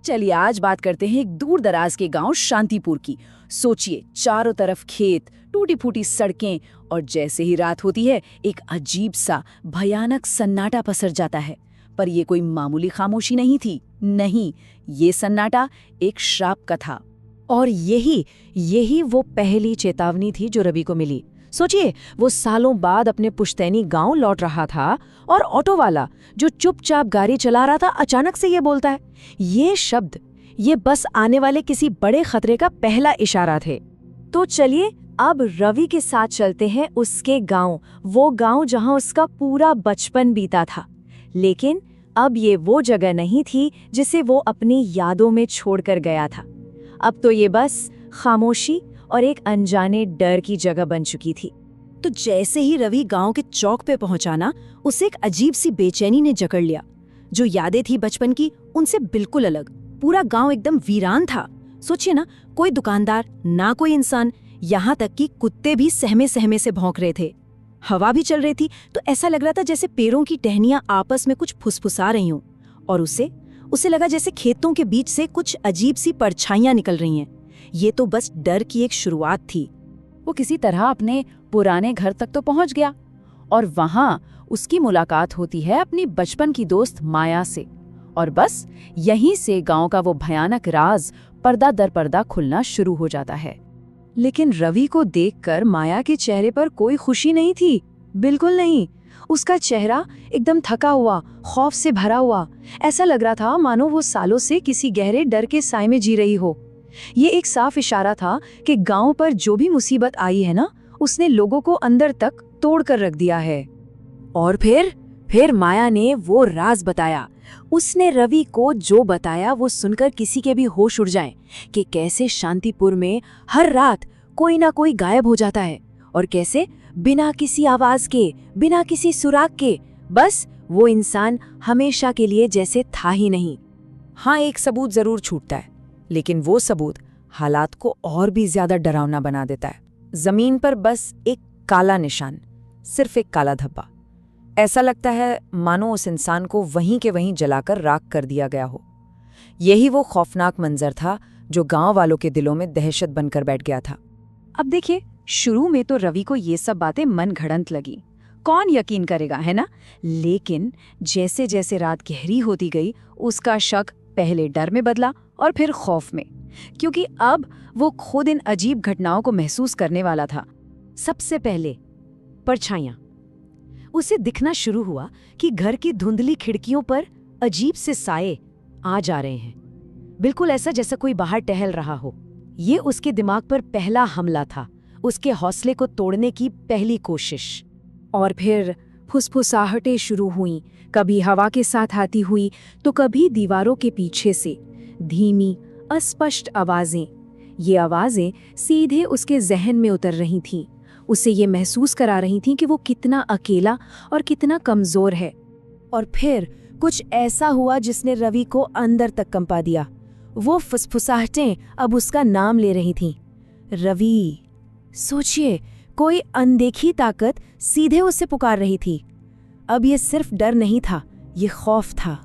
चलिए आज बात करते हैं एक दूर दराज के गांव शांतिपुर की। सोचिए, चारों तरफ खेत, टूटी फूटी सड़कें, और जैसे ही रात होती है एक अजीब सा भयानक सन्नाटा पसर जाता है। पर ये कोई मामूली खामोशी नहीं थी, नहीं, ये सन्नाटा एक श्राप का था। और यही वो पहली चेतावनी थी जो रवि को मिली। सोचिए, वो सालों बाद अपने पुश्तैनी गांव लौट रहा था और ऑटो वाला जो चुपचाप गाड़ी चला रहा था अचानक से ये बोलता है। ये शब्द, ये बस आने वाले किसी बड़े खतरे का पहला इशारा थे। तो चलिए अब रवि के साथ चलते हैं उसके गांव, वो गांव जहां उसका पूरा बचपन बीता था। लेकिन अब ये वो जगह नहीं थी जिसे वो अपनी यादों में छोड़कर गया था। अब तो ये बस खामोशी और एक अनजाने डर की जगह बन चुकी थी। तो जैसे ही रवि गांव के चौक पे पहुंचा ना, उसे एक अजीब सी बेचैनी ने जकड़ लिया। जो यादें थी बचपन की, उनसे बिल्कुल अलग। पूरा गांव एकदम वीरान था। सोचिए ना, कोई दुकानदार, ना कोई इंसान, यहाँ तक कि कुत्ते भी सहमे सहमे से भौंक रहे थे। हवा भी चल रही थी तो ऐसा लग रहा था जैसे पेड़ों की टहनियां आपस में कुछ फुसफुसा रही हों। और उसे लगा जैसे खेतों के बीच से कुछ अजीब सी परछाइयां निकल रही हैं। ये तो बस डर की एक शुरुआत थी। वो किसी तरह अपने पुराने घर तक तो पहुंच गया और वहां उसकी मुलाकात होती है अपनी बचपन की दोस्त माया से। और बस यहीं से गांव का वो भयानक राज पर्दा दर पर्दा खुलना शुरू हो जाता है। लेकिन रवि को देखकर माया के चेहरे पर कोई खुशी नहीं थी, बिल्कुल नहीं। उसका चेहरा एकदम थका हुआ, खौफ से भरा हुआ। ऐसा लग रहा था मानो वो सालों से किसी गहरे डर के साए में जी रही हो। ये एक साफ इशारा था कि गांव पर जो भी मुसीबत आई है ना, उसने लोगों को अंदर तक तोड़ कर रख दिया है। और फिर माया ने वो राज बताया। उसने रवि को जो बताया वो सुनकर किसी के भी होश उड़ जाए कि कैसे शांतिपुर में हर रात कोई ना कोई गायब हो जाता है, और कैसे बिना किसी आवाज के, बिना किसी सुराग के, बस वो इंसान हमेशा के लिए जैसे था ही नहीं। हाँ, एक सबूत जरूर छूटता है, लेकिन वो सबूत हालात को और भी ज्यादा डरावना बना देता है। जमीन पर बस एक काला निशान, सिर्फ एक काला धब्बा। ऐसा लगता है मानो उस इंसान को वहीं के वहीं जलाकर राख कर दिया गया हो। यही वो खौफनाक मंजर था जो गांव वालों के दिलों में दहशत बनकर बैठ गया था। अब देखिए, शुरू में तो रवि को ये सब बातें मन घड़ंत लगी। कौन यकीन करेगा, है ना? लेकिन जैसे जैसे रात गहरी होती गई, उसका शक पहले डर में बदला और फिर खौफ में, क्योंकि अब वो खुद इन अजीब घटनाओं को महसूस करने वाला था। सबसे पहले परछाइयां। उसे दिखना शुरू हुआ कि घर की धुंधली खिड़कियों पर अजीब से साए आ जा रहे हैं, बिल्कुल ऐसा जैसा कोई बाहर टहल रहा हो। ये उसके दिमाग पर पहला हमला था, उसके हौसले को तोड़ने की पहली कोशिश। और फिर फुसफुसाहटें शुरू हुईं, कभी हवा के साथ आती हुई तो कभी दीवारों के पीछे से धीमी अस्पष्ट आवाजें। ये आवाजें सीधे उसके जहन में उतर रही थीं, उसे ये महसूस करा रही थीं कि वो कितना अकेला और कितना कमजोर है। और फिर कुछ ऐसा हुआ जिसने रवि को अंदर तक कंपा दिया। वो फुसफुसाहटें अब उसका नाम ले रही थीं, रवि। सोचिए, कोई अनदेखी ताकत सीधे उसे पुकार रही थी। अब ये सिर्फ डर नहीं था, ये खौफ था,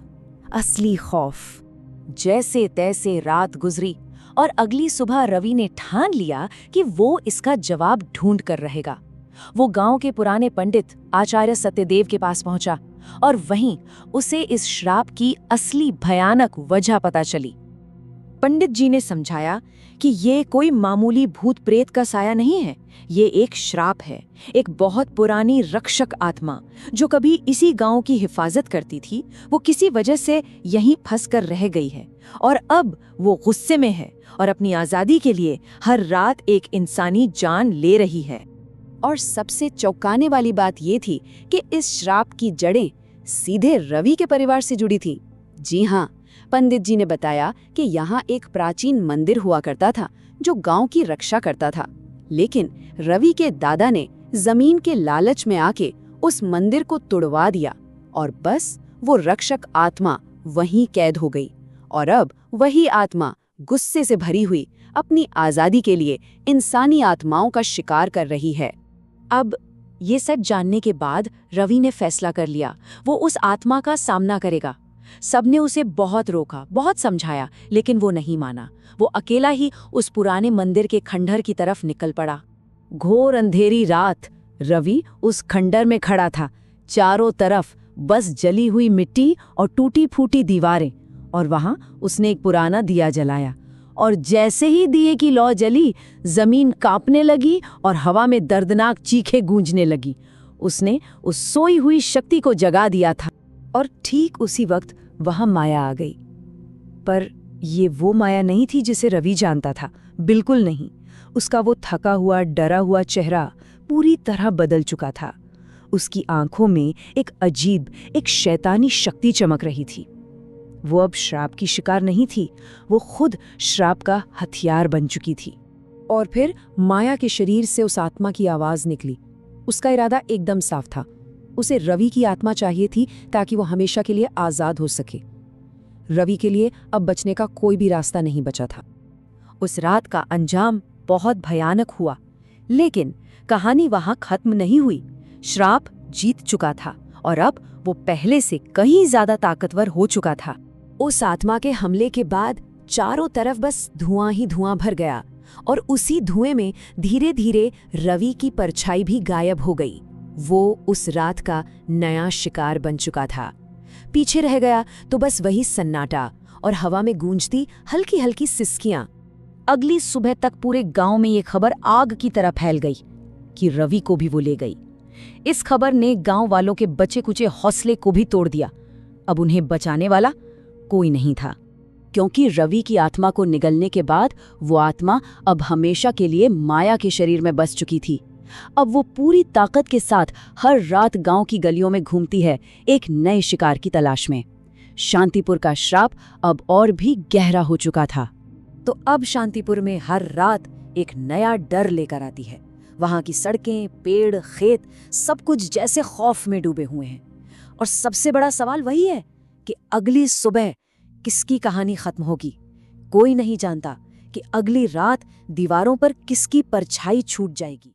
असली खौफ। जैसे तैसे रात गुजरी और अगली सुबह रवि ने ठान लिया कि वो इसका जवाब ढूंढ कर रहेगा। वो गांव के पुराने पंडित आचार्य सत्यदेव के पास पहुंचा और वहीं उसे इस श्राप की असली भयानक वजह पता चली। पंडित जी ने समझाया कि ये कोई मामूली भूत प्रेत का साया नहीं है, ये एक श्राप है, एक बहुत पुरानी रक्षक आत्मा जो कभी इसी गांव की हिफाजत करती थी। वो किसी वजह से यहीं फंस कर रह गई है और अब वो गुस्से में है और अपनी आजादी के लिए हर रात एक इंसानी जान ले रही है। और सबसे चौंकाने वाली बात ये थी कि इस श्राप की जड़ें सीधे रवि के परिवार से जुड़ी थी। जी हाँ, पंडित जी ने बताया कि यहाँ एक प्राचीन मंदिर हुआ करता था जो गांव की रक्षा करता था, लेकिन रवि के दादा ने जमीन के लालच में आके उस मंदिर को तुड़वा दिया और बस वो रक्षक आत्मा वहीं कैद हो गई। और अब वही आत्मा गुस्से से भरी हुई अपनी आजादी के लिए इंसानी आत्माओं का शिकार कर रही है। अब ये सच जानने के बाद रवि ने फैसला कर लिया, वो उस आत्मा का सामना करेगा। सबने उसे बहुत रोका, बहुत समझाया, लेकिन वो नहीं माना। वो अकेला ही उस पुराने मंदिर के खंडहर की तरफ निकल पड़ा। घोर अंधेरी रात, रवि उस खंडहर में खड़ा था। चारों तरफ बस जली हुई मिट्टी और टूटी फूटी दीवारें, और वहां उसने एक पुराना दिया जलाया। और जैसे ही दिए की लौ जली, जमीन कांपने लगी और हवा में दर्दनाक चीखें गूंजने लगी। उसने उस सोई हुई शक्ति को जगा दिया था। और ठीक उसी वक्त वहां माया आ गई। पर ये वो माया नहीं थी जिसे रवि जानता था, बिल्कुल नहीं। उसका वो थका हुआ, डरा हुआ चेहरा पूरी तरह बदल चुका था। उसकी आंखों में एक अजीब, एक शैतानी शक्ति चमक रही थी। वो अब श्राप की शिकार नहीं थी, वो खुद श्राप का हथियार बन चुकी थी। और फिर माया के शरीर से उस आत्मा की आवाज निकली। उसका इरादा एकदम साफ था। उसे रवि की आत्मा चाहिए थी ताकि वो हमेशा के लिए आजाद हो सके। रवि के लिए अब बचने का कोई भी रास्ता नहीं बचा था। उस रात का अंजाम बहुत भयानक हुआ, लेकिन कहानी वहां खत्म नहीं हुई। श्राप जीत चुका था और अब वो पहले से कहीं ज्यादा ताकतवर हो चुका था। उस आत्मा के हमले के बाद चारों तरफ बस धुआं ही धुआं भर गया, और उसी धुएं में धीरे धीरे रवि की परछाई भी गायब हो गई। वो उस रात का नया शिकार बन चुका था। पीछे रह गया तो बस वही सन्नाटा और हवा में गूंजती हल्की हल्की सिसकियां। अगली सुबह तक पूरे गांव में ये खबर आग की तरह फैल गई कि रवि को भी वो ले गई। इस खबर ने गांव वालों के बचे कुचे हौसले को भी तोड़ दिया। अब उन्हें बचाने वाला कोई नहीं था, क्योंकि रवि की आत्मा को निगलने के बाद वो आत्मा अब हमेशा के लिए माया के शरीर में बस चुकी थी। अब वो पूरी ताकत के साथ हर रात गांव की गलियों में घूमती है, एक नए शिकार की तलाश में। शांतिपुर का श्राप अब और भी गहरा हो चुका था। तो अब शांतिपुर में हर रात एक नया डर लेकर आती है। वहां की सड़कें, पेड़, खेत, सब कुछ जैसे खौफ में डूबे हुए हैं। और सबसे बड़ा सवाल वही है कि अगली सुबह किसकी कहानी खत्म होगी। कोई नहीं जानता कि अगली रात दीवारों पर किसकी परछाई छूट जाएगी।